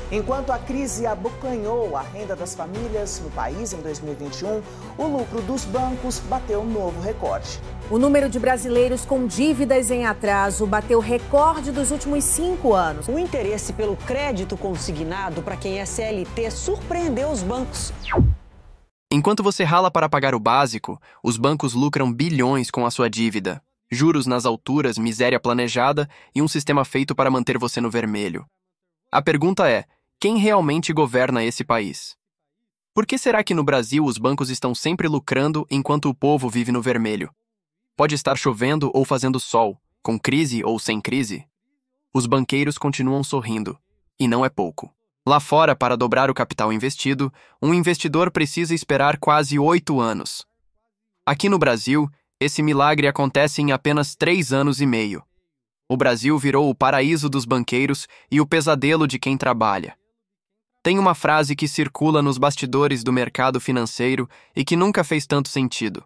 Enquanto a crise abocanhou a renda das famílias no país em 2021, o lucro dos bancos bateu um novo recorde. O número de brasileiros com dívidas em atraso bateu recorde dos últimos 5 anos. O interesse pelo crédito consignado para quem é CLT surpreendeu os bancos. Enquanto você rala para pagar o básico, os bancos lucram bilhões com a sua dívida. Juros nas alturas, miséria planejada e um sistema feito para manter você no vermelho. A pergunta é: quem realmente governa esse país? Por que será que no Brasil os bancos estão sempre lucrando enquanto o povo vive no vermelho? Pode estar chovendo ou fazendo sol, com crise ou sem crise. Os banqueiros continuam sorrindo, e não é pouco. Lá fora, para dobrar o capital investido, um investidor precisa esperar quase 8 anos. Aqui no Brasil, esse milagre acontece em apenas 3 anos e meio. O Brasil virou o paraíso dos banqueiros e o pesadelo de quem trabalha. Tem uma frase que circula nos bastidores do mercado financeiro e que nunca fez tanto sentido.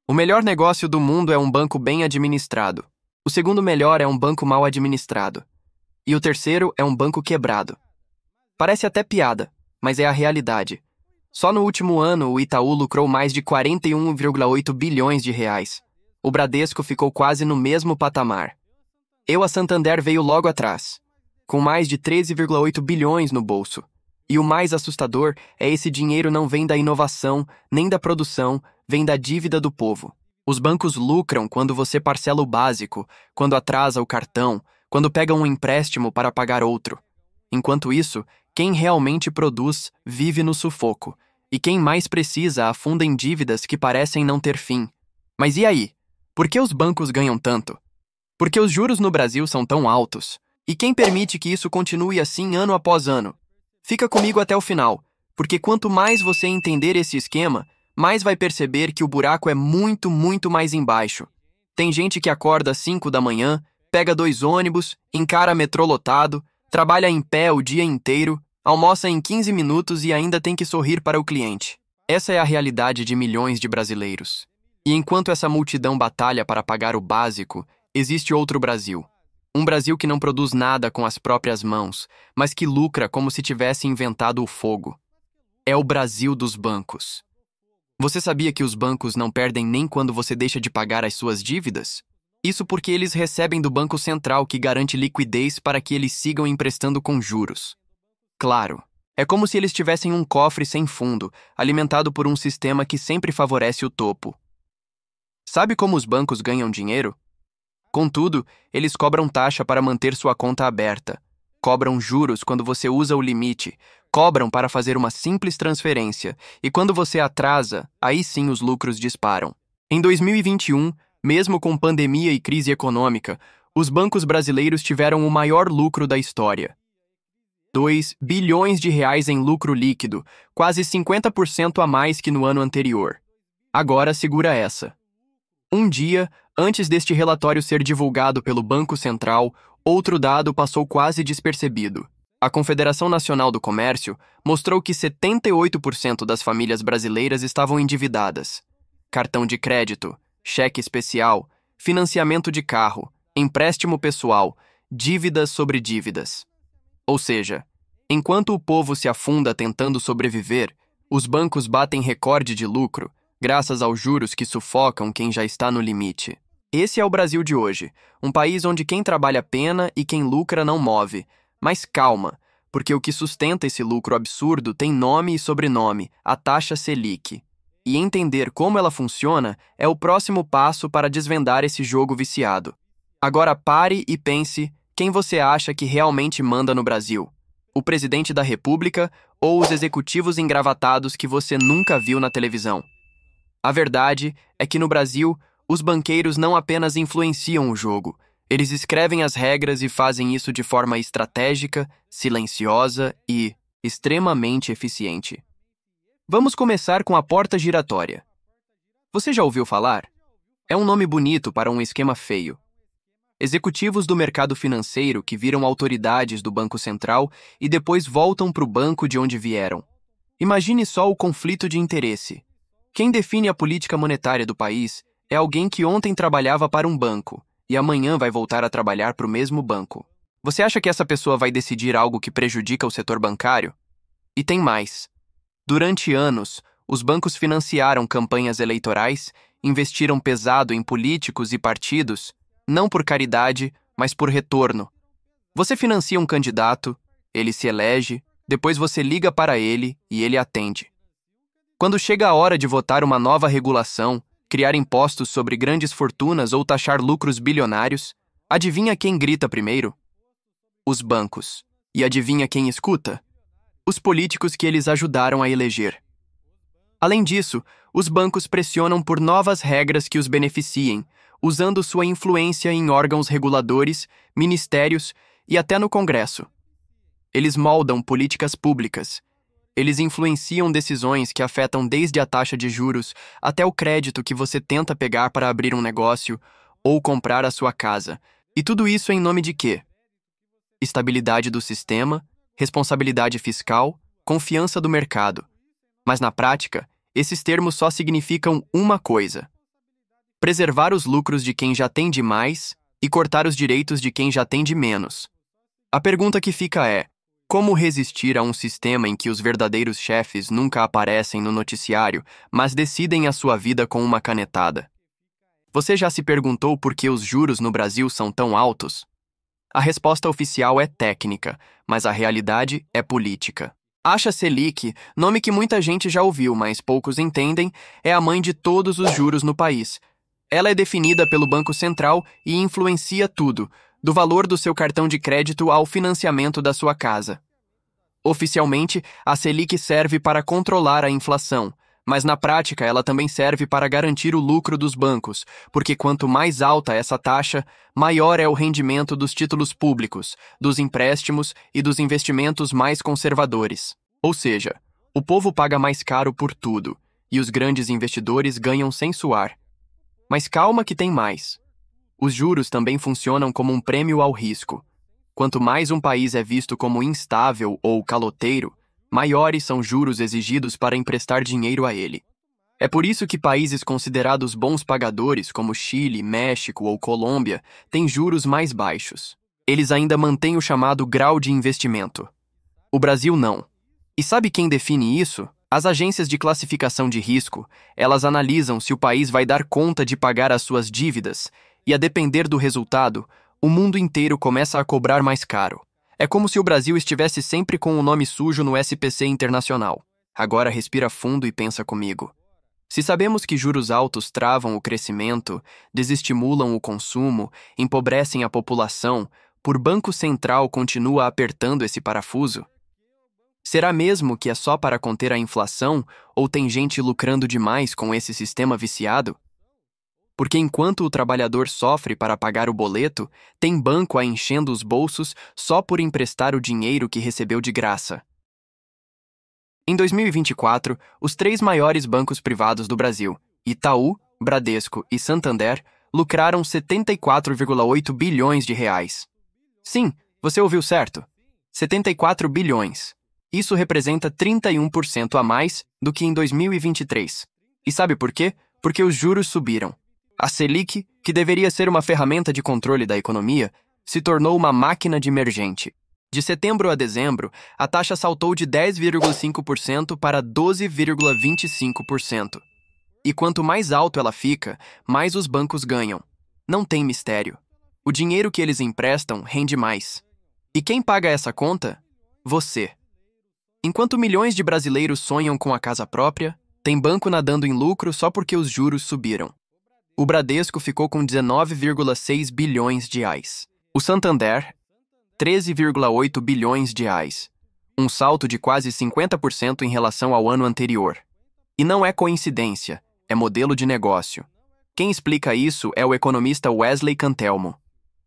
O melhor negócio do mundo é um banco bem administrado. O segundo melhor é um banco mal administrado. E o terceiro é um banco quebrado. Parece até piada, mas é a realidade. Só no último ano, o Itaú lucrou mais de 41,8 bilhões de reais. O Bradesco ficou quase no mesmo patamar. A Santander veio logo atrás, com mais de 13,8 bilhões no bolso. E o mais assustador é esse dinheiro não vem da inovação, nem da produção, vem da dívida do povo. Os bancos lucram quando você parcela o básico, quando atrasa o cartão, quando pega um empréstimo para pagar outro. Enquanto isso, quem realmente produz vive no sufoco, e quem mais precisa afunda em dívidas que parecem não ter fim. Mas e aí? Por que os bancos ganham tanto? Por que os juros no Brasil são tão altos? E quem permite que isso continue assim ano após ano? Fica comigo até o final, porque quanto mais você entender esse esquema, mais vai perceber que o buraco é muito, muito mais embaixo. Tem gente que acorda às 5 da manhã, pega 2 ônibus, encara metrô lotado, trabalha em pé o dia inteiro, almoça em 15 minutos e ainda tem que sorrir para o cliente. Essa é a realidade de milhões de brasileiros. E enquanto essa multidão batalha para pagar o básico, existe outro Brasil. Um Brasil que não produz nada com as próprias mãos, mas que lucra como se tivesse inventado o fogo. É o Brasil dos bancos. Você sabia que os bancos não perdem nem quando você deixa de pagar as suas dívidas? Isso porque eles recebem do Banco Central, que garante liquidez para que eles sigam emprestando com juros. Claro, é como se eles tivessem um cofre sem fundo, alimentado por um sistema que sempre favorece o topo. Sabe como os bancos ganham dinheiro? Contudo, eles cobram taxa para manter sua conta aberta, cobram juros quando você usa o limite, cobram para fazer uma simples transferência, e quando você atrasa, aí sim os lucros disparam. Em 2021, mesmo com pandemia e crise econômica, os bancos brasileiros tiveram o maior lucro da história. 2 bilhões de reais em lucro líquido, quase 50% a mais que no ano anterior. Agora segura essa. Um dia, antes deste relatório ser divulgado pelo Banco Central, outro dado passou quase despercebido. A Confederação Nacional do Comércio mostrou que 78% das famílias brasileiras estavam endividadas. Cartão de crédito, cheque especial, financiamento de carro, empréstimo pessoal, dívidas sobre dívidas. Ou seja, enquanto o povo se afunda tentando sobreviver, os bancos batem recorde de lucro, graças aos juros que sufocam quem já está no limite. Esse é o Brasil de hoje, um país onde quem trabalha pena e quem lucra não move. Mas calma, porque o que sustenta esse lucro absurdo tem nome e sobrenome, a taxa Selic. E entender como ela funciona é o próximo passo para desvendar esse jogo viciado. Agora pare e pense quem você acha que realmente manda no Brasil. O presidente da República ou os executivos engravatados que você nunca viu na televisão? A verdade é que no Brasil, os banqueiros não apenas influenciam o jogo, eles escrevem as regras e fazem isso de forma estratégica, silenciosa e extremamente eficiente. Vamos começar com a porta giratória. Você já ouviu falar? É um nome bonito para um esquema feio. Executivos do mercado financeiro que viram autoridades do Banco Central e depois voltam para o banco de onde vieram. Imagine só o conflito de interesse. Quem define a política monetária do país é alguém que ontem trabalhava para um banco e amanhã vai voltar a trabalhar para o mesmo banco. Você acha que essa pessoa vai decidir algo que prejudica o setor bancário? E tem mais. Durante anos, os bancos financiaram campanhas eleitorais, investiram pesado em políticos e partidos, não por caridade, mas por retorno. Você financia um candidato, ele se elege, depois você liga para ele e ele atende. Quando chega a hora de votar uma nova regulação, criar impostos sobre grandes fortunas ou taxar lucros bilionários, adivinha quem grita primeiro? Os bancos. E adivinha quem escuta? Os políticos que eles ajudaram a eleger. Além disso, os bancos pressionam por novas regras que os beneficiem, usando sua influência em órgãos reguladores, ministérios e até no Congresso. Eles moldam políticas públicas. Eles influenciam decisões que afetam desde a taxa de juros até o crédito que você tenta pegar para abrir um negócio ou comprar a sua casa. E tudo isso em nome de quê? Estabilidade do sistema, responsabilidade fiscal, confiança do mercado. Mas na prática, esses termos só significam uma coisa: preservar os lucros de quem já tem de mais e cortar os direitos de quem já tem de menos. A pergunta que fica é: como resistir a um sistema em que os verdadeiros chefes nunca aparecem no noticiário, mas decidem a sua vida com uma canetada? Você já se perguntou por que os juros no Brasil são tão altos? A resposta oficial é técnica, mas a realidade é política. A Selic, nome que muita gente já ouviu, mas poucos entendem, é a mãe de todos os juros no país. Ela é definida pelo Banco Central e influencia tudo, do valor do seu cartão de crédito ao financiamento da sua casa. Oficialmente, a Selic serve para controlar a inflação, mas na prática ela também serve para garantir o lucro dos bancos, porque quanto mais alta essa taxa, maior é o rendimento dos títulos públicos, dos empréstimos e dos investimentos mais conservadores. Ou seja, o povo paga mais caro por tudo, e os grandes investidores ganham sem suar. Mas calma que tem mais. Os juros também funcionam como um prêmio ao risco. Quanto mais um país é visto como instável ou caloteiro, maiores são juros exigidos para emprestar dinheiro a ele. É por isso que países considerados bons pagadores, como Chile, México ou Colômbia, têm juros mais baixos. Eles ainda mantêm o chamado grau de investimento. O Brasil não. E sabe quem define isso? As agências de classificação de risco. Elas analisam se o país vai dar conta de pagar as suas dívidas, e a depender do resultado, o mundo inteiro começa a cobrar mais caro. É como se o Brasil estivesse sempre com o nome sujo no SPC internacional. Agora respira fundo e pensa comigo. Se sabemos que juros altos travam o crescimento, desestimulam o consumo, empobrecem a população, por Banco Central continua apertando esse parafuso? Será mesmo que é só para conter a inflação ou tem gente lucrando demais com esse sistema viciado? Porque enquanto o trabalhador sofre para pagar o boleto, tem banco a enchendo os bolsos só por emprestar o dinheiro que recebeu de graça. Em 2024, os 3 maiores bancos privados do Brasil, Itaú, Bradesco e Santander, lucraram 74,8 bilhões de reais. Sim, você ouviu certo. 74 bilhões. Isso representa 31% a mais do que em 2023. E sabe por quê? Porque os juros subiram. A Selic, que deveria ser uma ferramenta de controle da economia, se tornou uma máquina de emergente. De setembro a dezembro, a taxa saltou de 10,5% para 12,25%. E quanto mais alto ela fica, mais os bancos ganham. Não tem mistério. O dinheiro que eles emprestam rende mais. E quem paga essa conta? Você. Enquanto milhões de brasileiros sonham com a casa própria, tem banco nadando em lucro só porque os juros subiram. O Bradesco ficou com 19,6 bilhões de reais. O Santander, 13,8 bilhões de reais. Um salto de quase 50% em relação ao ano anterior. E não é coincidência, é modelo de negócio. Quem explica isso é o economista Wesley Cantelmo.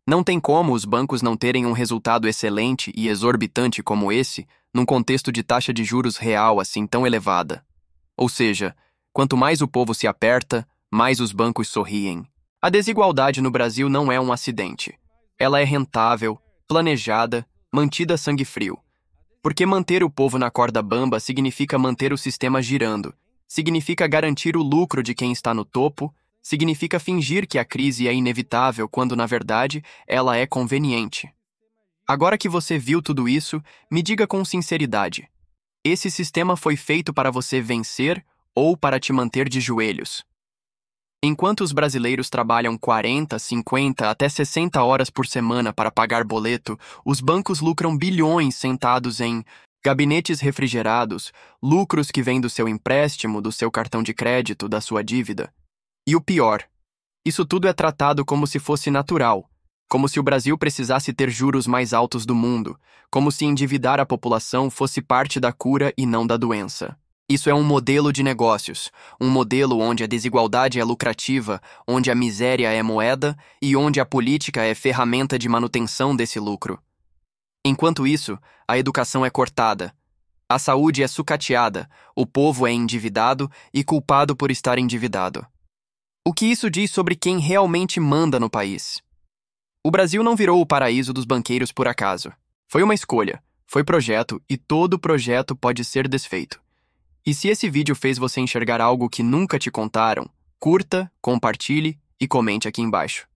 Não tem como os bancos não terem um resultado excelente e exorbitante como esse, num contexto de taxa de juros real assim tão elevada. Ou seja, quanto mais o povo se aperta, mais os bancos sorriem. A desigualdade no Brasil não é um acidente. Ela é rentável, planejada, mantida a sangue frio. Porque manter o povo na corda bamba significa manter o sistema girando, significa garantir o lucro de quem está no topo, significa fingir que a crise é inevitável quando, na verdade, ela é conveniente. Agora que você viu tudo isso, me diga com sinceridade: esse sistema foi feito para você vencer ou para te manter de joelhos? Enquanto os brasileiros trabalham 40, 50 até 60 horas por semana para pagar boleto, os bancos lucram bilhões sentados em gabinetes refrigerados, lucros que vêm do seu empréstimo, do seu cartão de crédito, da sua dívida. E o pior, isso tudo é tratado como se fosse natural, como se o Brasil precisasse ter juros mais altos do mundo, como se endividar a população fosse parte da cura e não da doença. Isso é um modelo de negócios, um modelo onde a desigualdade é lucrativa, onde a miséria é moeda e onde a política é ferramenta de manutenção desse lucro. Enquanto isso, a educação é cortada, a saúde é sucateada, o povo é endividado e culpado por estar endividado. O que isso diz sobre quem realmente manda no país? O Brasil não virou o paraíso dos banqueiros por acaso. Foi uma escolha, foi projeto e todo projeto pode ser desfeito. E se esse vídeo fez você enxergar algo que nunca te contaram, curta, compartilhe e comente aqui embaixo.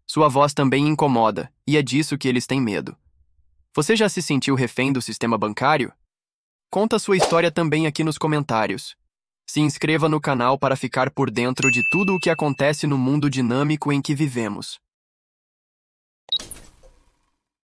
Sua voz também incomoda, e é disso que eles têm medo. Você já se sentiu refém do sistema bancário? Conta sua história também aqui nos comentários. Se inscreva no canal para ficar por dentro de tudo o que acontece no mundo dinâmico em que vivemos.